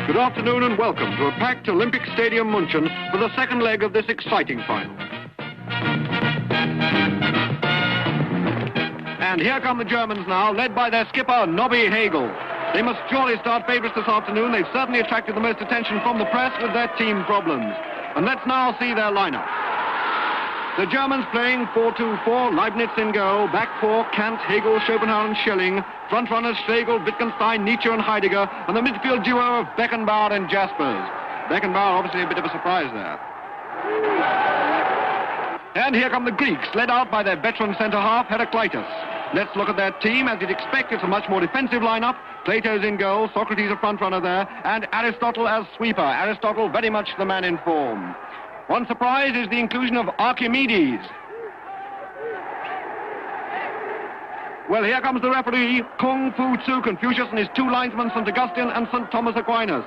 Good afternoon and welcome to a packed Olympic Stadium München for the second leg of this exciting final. And here come the Germans now, led by their skipper, Nobby Hagel. They must surely start favourites this afternoon. They've certainly attracted the most attention from the press with their team problems. And let's now see their lineup. The Germans playing 4-2-4, Leibniz in goal, back four, Kant, Hegel, Schopenhauer and Schelling, front runners Schlegel, Wittgenstein, Nietzsche and Heidegger, and the midfield duo of Beckenbauer and Jaspers. Beckenbauer obviously a bit of a surprise there. And here come the Greeks, led out by their veteran centre-half, Heraclitus. Let's look at their team. As you'd expect, it's a much more defensive lineup. Plato's in goal, Socrates a front runner there, and Aristotle as sweeper. Aristotle very much the man in form. One surprise is the inclusion of Archimedes. Well, here comes the referee, Kung Fu Tzu, Confucius and his two linesmen, St. Augustine and St. Thomas Aquinas.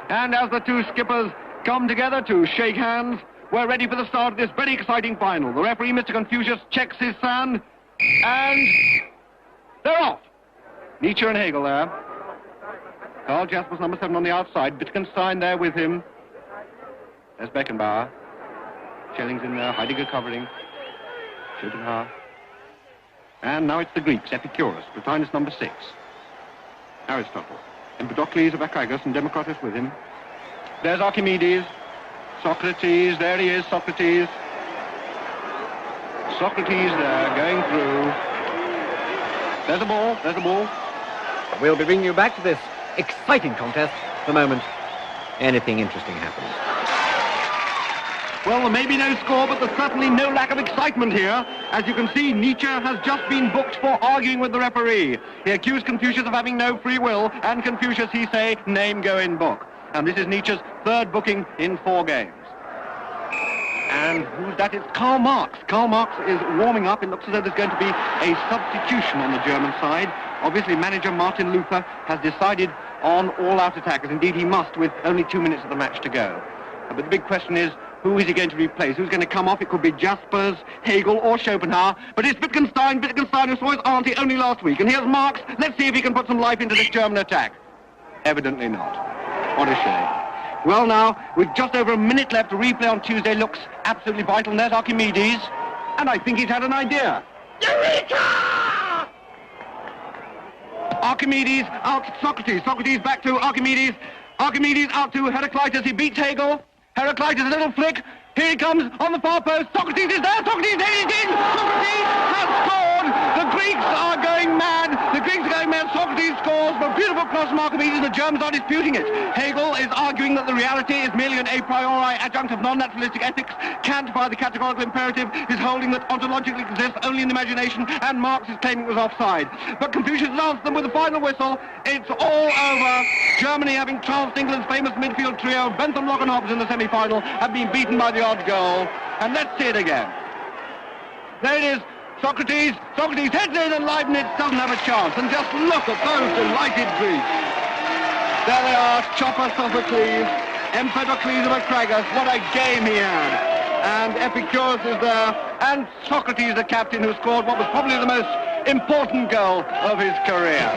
And as the two skippers come together to shake hands, we're ready for the start of this very exciting final. The referee, Mr. Confucius, checks his sand, and they're off. Nietzsche and Hegel there. Karl Jaspers, number 7 on the outside. Wittgenstein there with him. There's Beckenbauer. Schelling's in there, Heidegger covering. Schopenhauer. And now it's the Greeks, Epicurus, Plotinus number 6. Aristotle. Empedocles of Archagos and Democritus with him. There's Archimedes. Socrates, there he is, Socrates. Socrates there, going through. There's the ball, there's the ball. We'll be bringing you back to this exciting contest the moment anything interesting happens. Well, there may be no score, but there's certainly no lack of excitement here. As you can see, Nietzsche has just been booked for arguing with the referee. He accused Confucius of having no free will, and Confucius, he say, name go in book. And this is Nietzsche's third booking in 4 games. And who's that? It's Karl Marx. Karl Marx is warming up. It looks as though there's going to be a substitution on the German side. Obviously, manager Martin Luther has decided on all-out attackers. Indeed, he must, with only 2 minutes of the match to go. But the big question is, who is he going to replace? Who's going to come off? It could be Jaspers, Hegel or Schopenhauer. But it's Wittgenstein who saw his auntie only last week. And here's Marx. Let's see if he can put some life into this German attack. Evidently not. What a shame. Well, now, with just over a minute left, a replay on Tuesday looks absolutely vital. And there's Archimedes. And I think he's had an idea. Eureka! Archimedes out to Socrates. Socrates back to Archimedes. Archimedes out to Heraclitus. He beats Hegel. Heraclitus, a little flick. Here he comes on the far post. Socrates is there. Socrates, there he's in. Socrates has scored. The Greeks are going mad. The Greeks are going mad. Socrates scores for a beautiful cross from Archimedes. The Germans are disputing it. Hegel is arguing that the reality is merely an a priori adjunct of non-naturalistic ethics. Kant, by the categorical imperative, is holding that ontologically exists only in the imagination, and Marx is claiming it was offside. But Confucius has answered them with the final whistle. It's all over. Germany, having trounced England's famous midfield trio, Bentham, Locke and Hobbes in the semi-final, have been beaten by the odd goal. And let's see it again. There it is. Socrates heads in and Leibniz doesn't have a chance. And just look at those delighted Greeks. There they are, Chopper, Sophocles, Empedocles of Archagos. What a game he had. And Epicurus is there, and Socrates, the captain, who scored what was probably the most important goal of his career.